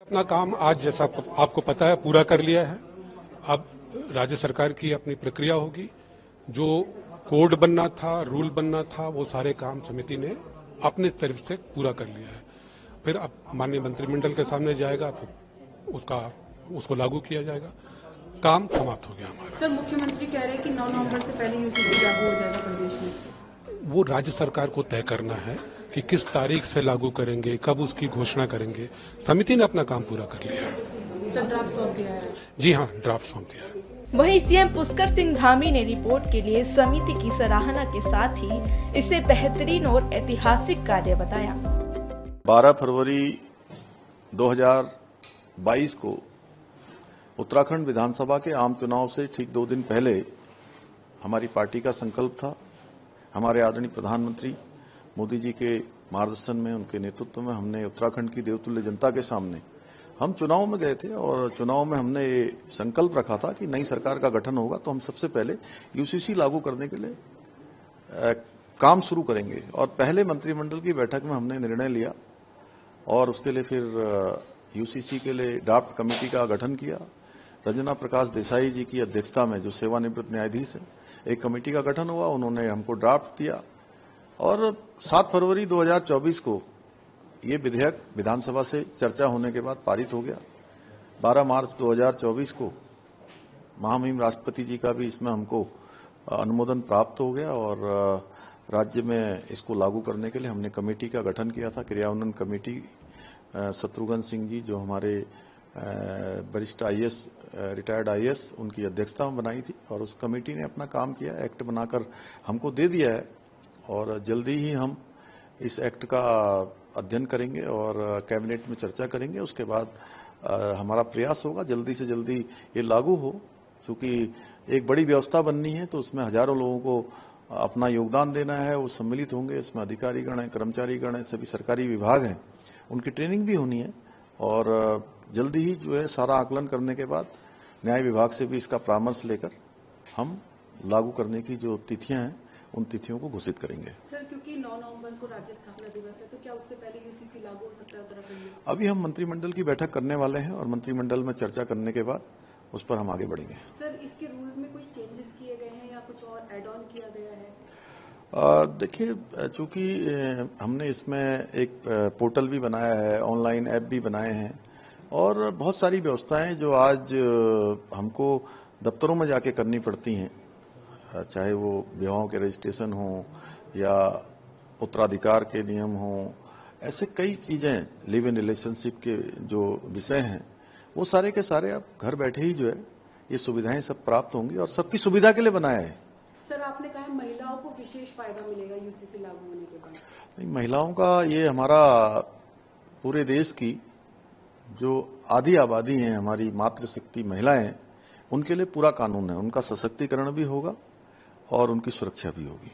अपना काम आज जैसा आपको पता है पूरा कर लिया है। अब राज्य सरकार की अपनी प्रक्रिया होगी। जो कोड बनना था, रूल बनना था, वो सारे काम समिति ने अपनी तरफ से पूरा कर लिया है। फिर अब माननीय मंत्रिमंडल के सामने जाएगा, फिर उसको लागू किया जाएगा। काम समाप्त हो गया हमारा। सर, मुख्यमंत्री कह रहे हैं कि 9 नवंबर से पहले यूसीसी लागू हो जाएगा प्रदेश में। वो राज्य सरकार को तय करना है कि किस तारीख से लागू करेंगे, कब उसकी घोषणा करेंगे। समिति ने अपना काम पूरा कर लिया है। सर, ड्राफ्ट सौंप दिया है? जी हाँ, ड्राफ्ट सौंप दिया है। वहीं सीएम पुष्कर सिंह धामी ने रिपोर्ट के लिए समिति की सराहना के साथ ही इसे बेहतरीन और ऐतिहासिक कार्य बताया। 12 फरवरी 2022 को उत्तराखंड विधानसभा के आम चुनाव से ठीक 2 दिन पहले हमारी पार्टी का संकल्प था। हमारे आदरणीय प्रधानमंत्री मोदी जी के मार्गदर्शन में, उनके नेतृत्व में हमने उत्तराखंड की देवतुल्य जनता के सामने हम चुनाव में गए थे और चुनाव में हमने ये संकल्प रखा था कि नई सरकार का गठन होगा तो हम सबसे पहले यूसीसी लागू करने के लिए काम शुरू करेंगे। और पहले मंत्रिमंडल की बैठक में हमने निर्णय लिया और उसके लिए फिर यूसीसी के लिए ड्राफ्ट कमेटी का गठन किया। रंजना प्रकाश देसाई जी की अध्यक्षता में, जो सेवानिवृत्त न्यायाधीश है, एक कमेटी का गठन हुआ। उन्होंने हमको ड्राफ्ट दिया और 7 फरवरी 2024 को ये विधेयक विधानसभा से चर्चा होने के बाद पारित हो गया। 12 मार्च 2024 को महामहिम राष्ट्रपति जी का भी इसमें हमको अनुमोदन प्राप्त हो गया और राज्य में इसको लागू करने के लिए हमने कमेटी का गठन किया था, क्रियान्वयन कमेटी। शत्रुघ्न सिंह जी, जो हमारे वरिष्ठ आईएएस, रिटायर्ड आईएएस, उनकी अध्यक्षता में बनाई थी और उस कमेटी ने अपना काम किया, एक्ट बनाकर हमको दे दिया है और जल्दी ही हम इस एक्ट का अध्ययन करेंगे और कैबिनेट में चर्चा करेंगे। उसके बाद हमारा प्रयास होगा जल्दी से जल्दी ये लागू हो। क्योंकि एक बड़ी व्यवस्था बननी है तो उसमें हजारों लोगों को अपना योगदान देना है, वो सम्मिलित होंगे। इसमें अधिकारीगण हैं, कर्मचारीगण हैं, सभी सरकारी विभाग हैं, उनकी ट्रेनिंग भी होनी है और जल्दी ही जो है सारा आकलन करने के बाद न्याय विभाग से भी इसका परामर्श लेकर हम लागू करने की जो तिथियां हैं उन तिथियों को घोषित करेंगे। सर, क्योंकि 9 नवंबर को राज्य स्थापना दिवस है, तो क्या उससे पहले यूसीसी लागू हो सकता है उत्तराखंड में? अभी हम मंत्रिमंडल की बैठक करने वाले हैं और मंत्रिमंडल में चर्चा करने के बाद उस पर हम आगे बढ़ेंगे। सर, इसके रूल्स में कुछ चेंजेस किए गए हैं या कुछ और एड ऑन किया गया है? देखिए, चूंकि हमने इसमें एक पोर्टल भी बनाया है, ऑनलाइन ऐप भी बनाए हैं और बहुत सारी व्यवस्थाएं जो आज हमको दफ्तरों में जाके करनी पड़ती हैं, चाहे वो विवाहों के रजिस्ट्रेशन हो या उत्तराधिकार के नियम हो, ऐसे कई चीजें, लिव इन रिलेशनशिप के जो विषय हैं, वो सारे के सारे अब घर बैठे ही जो है ये सुविधाएं सब प्राप्त होंगी और सबकी सुविधा के लिए बनाया है। सर, आपने कहा महिलाओं को विशेष फायदा मिलेगा यूसीसी लागू होने के बाद। नहीं, महिलाओं का, ये हमारा पूरे देश की जो आधी आबादी है, हमारी मातृशक्ति महिलाएं, उनके लिए पूरा कानून है। उनका सशक्तिकरण भी होगा और उनकी सुरक्षा भी होगी।